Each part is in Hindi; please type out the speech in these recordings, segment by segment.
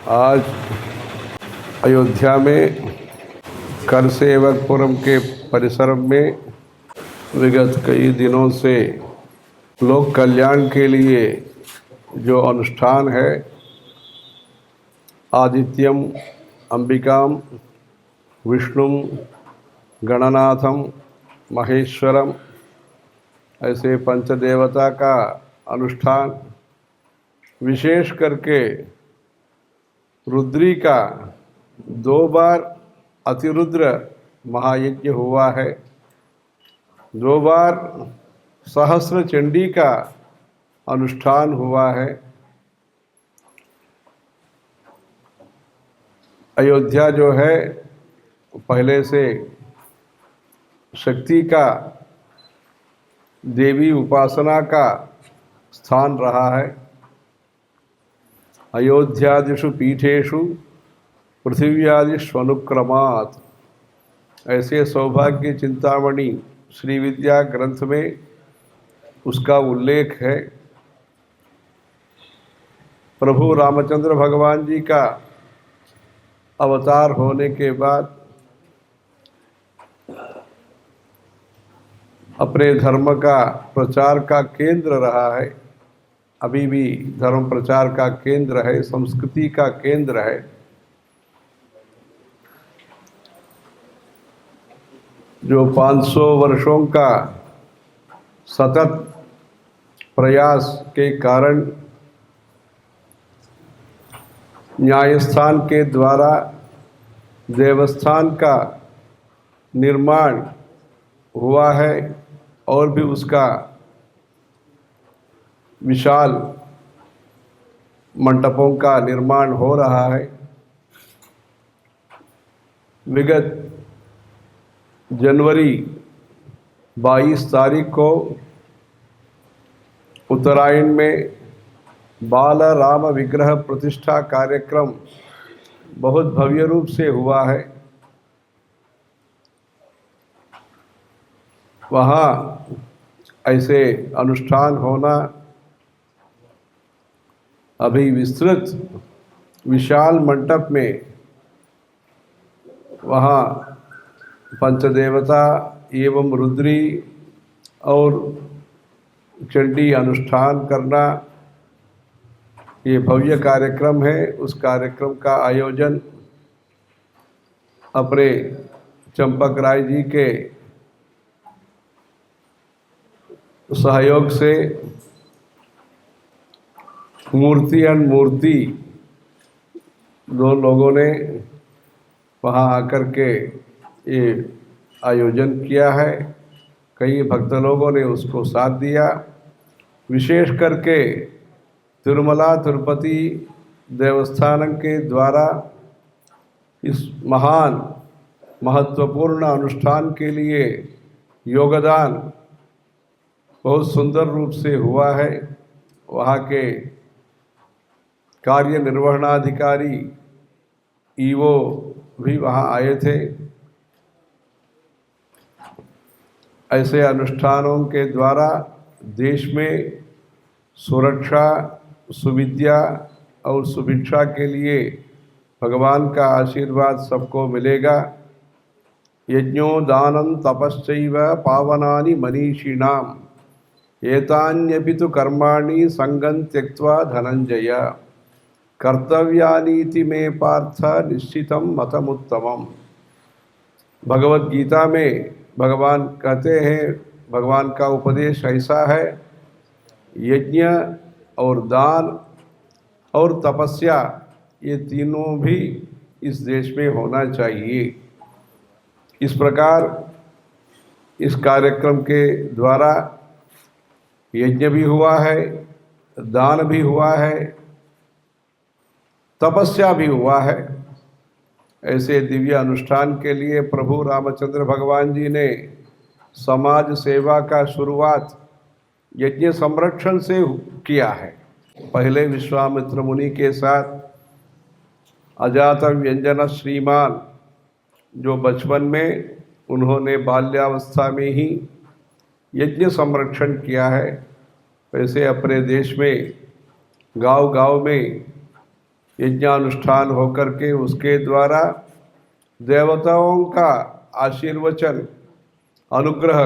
आज अयोध्या में करसेवकपुरम के परिसर में विगत कई दिनों से लोक कल्याण के लिए जो अनुष्ठान है, आदित्यम अंबिकाम विष्णुम गणनाथम महेश्वरम, ऐसे पंचदेवता का अनुष्ठान, विशेष करके रुद्री का 2 बार अतिरुद्र महायज्ञ हुआ है, 2 बार सहस्र चंडी का अनुष्ठान हुआ है। अयोध्या जो है पहले से शक्ति का, देवी उपासना का स्थान रहा है। अयोध्यादिषु पीठेषु पृथिव्यादिष्वनुक्रमात्, ऐसे सौभाग्य चिंतामणि श्री विद्या ग्रंथ में उसका उल्लेख है। प्रभु रामचंद्र भगवान जी का अवतार होने के बाद अपने धर्म का प्रचार का केंद्र रहा है, अभी भी धर्म प्रचार का केंद्र है, संस्कृति का केंद्र है। जो 500 वर्षों का सतत प्रयास के कारण न्यायस्थान के द्वारा देवस्थान का निर्माण हुआ है और भी उसका विशाल मंडपों का निर्माण हो रहा है। विगत जनवरी 22 तारीख को उत्तरायण में बाल राम विग्रह प्रतिष्ठा कार्यक्रम बहुत भव्य रूप से हुआ है। वहाँ ऐसे अनुष्ठान होना, अभी विस्तृत विशाल मंडप में वहाँ पंचदेवता एवं रुद्री और चंडी अनुष्ठान करना, ये भव्य कार्यक्रम है। उस कार्यक्रम का आयोजन अपने चंपक राय जी के सहयोग से मूर्ति एंड मूर्ति 2 लोगों ने वहाँ आकर के ये आयोजन किया है। कई भक्त लोगों ने उसको साथ दिया। विशेष करके तिरुमला तिरुपति देवस्थानम के द्वारा इस महान महत्वपूर्ण अनुष्ठान के लिए योगदान बहुत सुंदर रूप से हुआ है। वहाँ के कार्य निर्वहणाधिकारी ईओ भी वहाँ आए थे। ऐसे अनुष्ठानों के द्वारा देश में सुरक्षा, सुविद्या और सुभिक्षा के लिए भगवान का आशीर्वाद सबको मिलेगा। यज्ञो दानं तपश्चैव पावनानि मनीषिणाम् एतान्यपि तु कर्माणि संगं त्यक्त्वा धनंजय कर्तव्यानीति मे पार्थ निश्चितं मतमुत्तमम्। भगवत गीता में भगवान कहते हैं, भगवान का उपदेश ऐसा है, यज्ञ और दान और तपस्या ये तीनों भी इस देश में होना चाहिए। इस प्रकार इस कार्यक्रम के द्वारा यज्ञ भी हुआ है, दान भी हुआ है, तपस्या भी हुआ है। ऐसे दिव्य अनुष्ठान के लिए प्रभु रामचंद्र भगवान जी ने समाज सेवा का शुरुआत यज्ञ संरक्षण से किया है। पहले विश्वामित्र मुनि के साथ अजात व्यंजन श्रीमान, जो बचपन में उन्होंने बाल्यावस्था में ही यज्ञ संरक्षण किया है, वैसे अपने देश में गांव-गांव में यज्ञानुष्ठान होकर के उसके द्वारा देवताओं का आशीर्वचन, अनुग्रह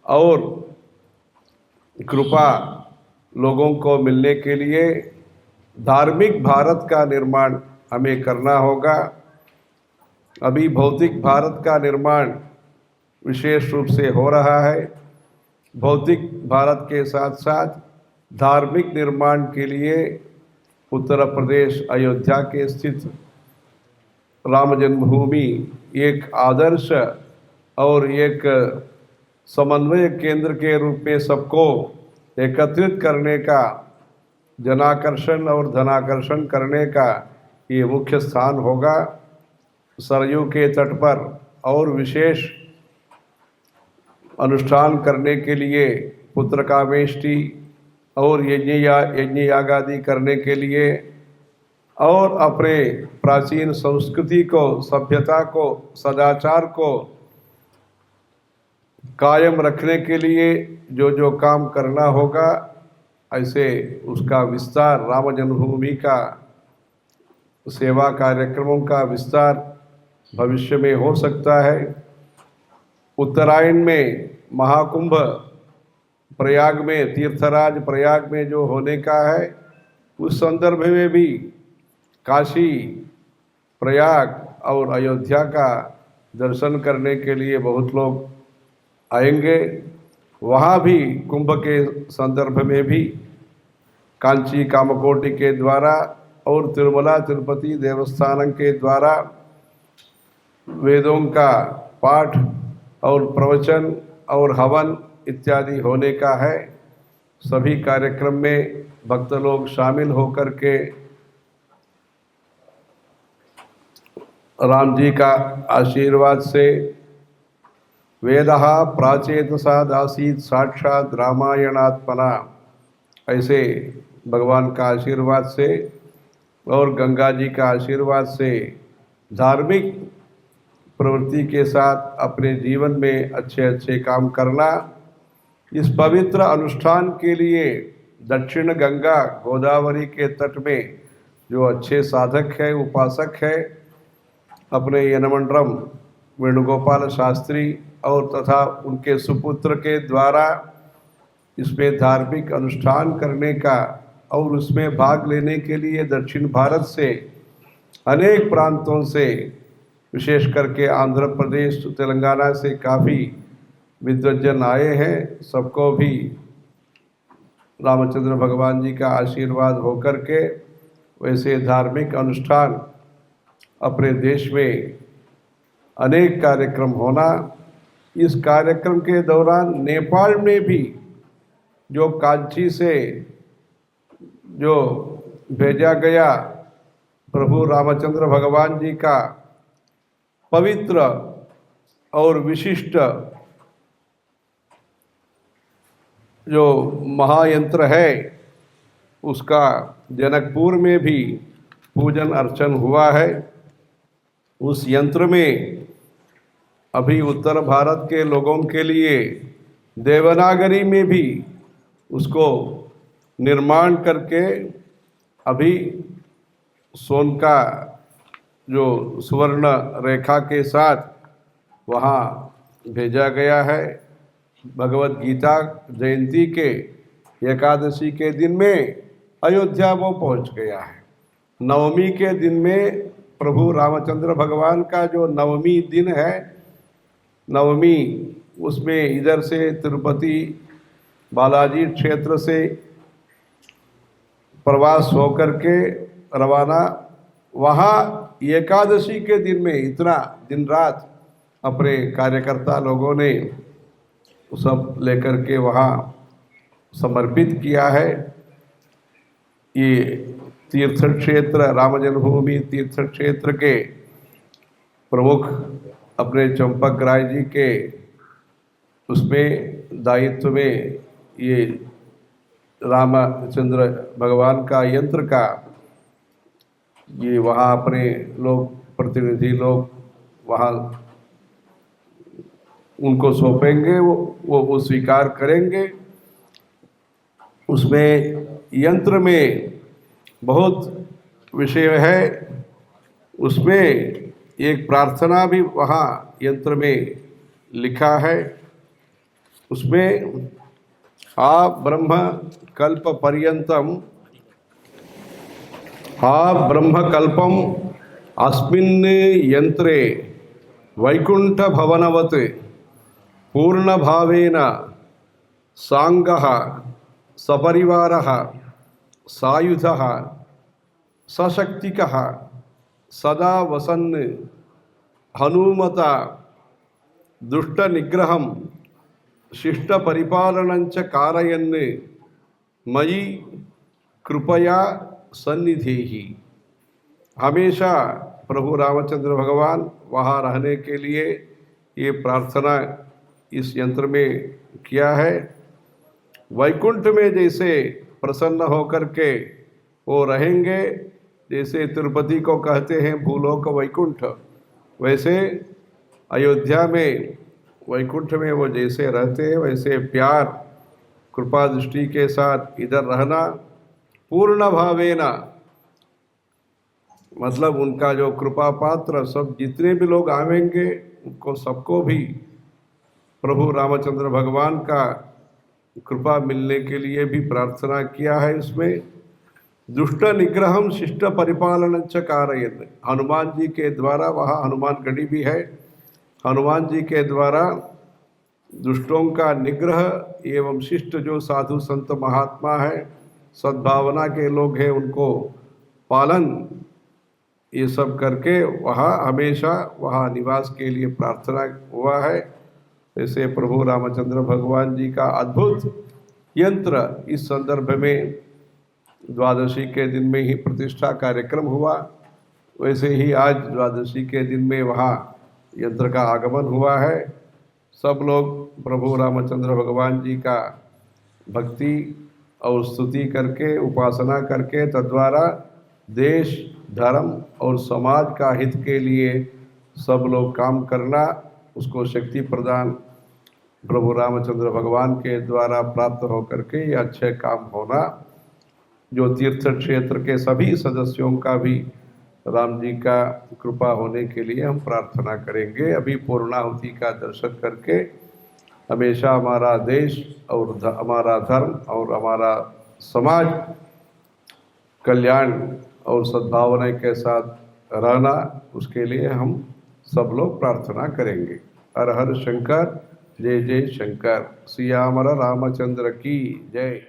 और कृपा लोगों को मिलने के लिए धार्मिक भारत का निर्माण हमें करना होगा। अभी भौतिक भारत का निर्माण विशेष रूप से हो रहा है। भौतिक भारत के साथ साथ धार्मिक निर्माण के लिए उत्तर प्रदेश अयोध्या के स्थित राम जन्मभूमि एक आदर्श और एक समन्वय केंद्र के रूप में सबको एकत्रित करने का, जनाकर्षण और धनाकर्षण करने का ये मुख्य स्थान होगा। सरयू के तट पर और विशेष अनुष्ठान करने के लिए पुत्रकामेष्टि और यज्ञ यागादि करने के लिए और अपने प्राचीन संस्कृति को, सभ्यता को, सदाचार को कायम रखने के लिए जो जो काम करना होगा, ऐसे उसका विस्तार, राम जन्मभूमि का सेवा कार्यक्रमों का विस्तार भविष्य में हो सकता है। उत्तरायण में महाकुंभ प्रयाग में, तीर्थराज प्रयाग में जो होने का है, उस संदर्भ में भी काशी, प्रयाग और अयोध्या का दर्शन करने के लिए बहुत लोग आएंगे। वहाँ भी कुंभ के संदर्भ में भी कांची कामकोटि के द्वारा और तिरुमला तिरुपति देवस्थानम के द्वारा वेदों का पाठ और प्रवचन और हवन इत्यादि होने का है। सभी कार्यक्रम में भक्त लोग शामिल होकर के राम जी का आशीर्वाद से वेदः प्राचेतसादासीत् साक्षात रामायणात्मना, ऐसे भगवान का आशीर्वाद से और गंगा जी का आशीर्वाद से धार्मिक प्रवृत्ति के साथ अपने जीवन में अच्छे अच्छे काम करना। इस पवित्र अनुष्ठान के लिए दक्षिण गंगा गोदावरी के तट में जो अच्छे साधक है, उपासक है, अपने यनमंडरम वेणुगोपाल शास्त्री और तथा उनके सुपुत्र के द्वारा इसमें धार्मिक अनुष्ठान करने का और उसमें भाग लेने के लिए दक्षिण भारत से अनेक प्रांतों से, विशेष करके आंध्र प्रदेश, तेलंगाना से काफ़ी विद्वज्जन आए हैं। सबको भी रामचंद्र भगवान जी का आशीर्वाद होकर के वैसे धार्मिक अनुष्ठान अपने देश में अनेक कार्यक्रम होना। इस कार्यक्रम के दौरान नेपाल में भी जो कांची से जो भेजा गया प्रभु रामचंद्र भगवान जी का पवित्र और विशिष्ट जो महायंत्र है, उसका जनकपुर में भी पूजन अर्चन हुआ है। उस यंत्र में अभी उत्तर भारत के लोगों के लिए देवनागरी में भी उसको निर्माण करके अभी सोन का जो सुवर्ण रेखा के साथ वहाँ भेजा गया है। भगवत गीता जयंती के एकादशी के दिन में अयोध्या वो पहुँच गया है। नवमी के दिन में प्रभु रामचंद्र भगवान का जो नवमी दिन है, नवमी उसमें इधर से तिरुपति बालाजी क्षेत्र से प्रवास होकर के रवाना, वहाँ एकादशी के दिन में इतना दिन रात अपने कार्यकर्ता लोगों ने सब लेकर के वहाँ समर्पित किया है। ये तीर्थ क्षेत्र, राम जन्मभूमि तीर्थ क्षेत्र के प्रमुख अपने चंपक राय जी के उसमें दायित्व में ये रामचंद्र भगवान का यंत्र का ये वहाँ अपने लोग, प्रतिनिधि लोग वहाँ उनको सौंपेंगे, वो स्वीकार करेंगे। उसमें यंत्र में बहुत विषय है, उसमें एक प्रार्थना भी वहाँ यंत्र में लिखा है। उसमें आ ब्रह्म कल्प पर्यंतम आ ब्रह्म कल्पम अस्मिन् यंत्रे वैकुंठ भवनवत् पूर्ण भावेन सांगः सपरिवारः सायुधः सशक्तिकः सदा वसन् हनुमता दुष्ट निग्रहं शिष्ट परिपालनंच कारयन् मयि कृपया सन्निधेहि। हमेशा प्रभु रामचंद्र भगवान वहाँ रहने के लिए ये प्रार्थना इस यंत्र में किया है। वैकुंठ में जैसे प्रसन्न होकर के वो रहेंगे, जैसे तिरुपति को कहते हैं भूलोक वैकुंठ, वैसे अयोध्या में वैकुंठ में वो जैसे रहते हैं वैसे प्यार कृपा दृष्टि के साथ इधर रहना। पूर्ण भावेना मतलब उनका जो कृपा पात्र सब जितने भी लोग आवेंगे उनको सबको भी प्रभु रामचंद्र भगवान का कृपा मिलने के लिए भी प्रार्थना किया है। इसमें दुष्ट निग्रहम शिष्ट परिपालन च कारयन्, हनुमान जी के द्वारा, वहाँ हनुमान गढ़ी भी है, हनुमान जी के द्वारा दुष्टों का निग्रह एवं शिष्ट जो साधु संत महात्मा है, सद्भावना के लोग हैं, उनको पालन ये सब करके वहाँ हमेशा वहाँ निवास के लिए प्रार्थना हुआ है। ऐसे प्रभु रामचंद्र भगवान जी का अद्भुत यंत्र इस संदर्भ में द्वादशी के दिन में ही प्रतिष्ठा कार्यक्रम हुआ। वैसे ही आज द्वादशी के दिन में वहाँ यंत्र का आगमन हुआ है। सब लोग प्रभु रामचंद्र भगवान जी का भक्ति और स्तुति करके उपासना करके तद्वारा देश धर्म और समाज का हित के लिए सब लोग काम करना, उसको शक्ति प्रदान प्रभु रामचंद्र भगवान के द्वारा प्राप्त होकर के ये अच्छे काम होना। जो तीर्थ क्षेत्र के सभी सदस्यों का भी राम जी का कृपा होने के लिए हम प्रार्थना करेंगे। अभी पूर्णाहुति का दर्शन करके हमेशा हमारा देश और हमारा धर्म और हमारा समाज कल्याण और सद्भावना के साथ रहना, उसके लिए हम सब लोग प्रार्थना करेंगे। हर हर शंकर, जय जय शंकर। सियावर रामचंद्र की जय।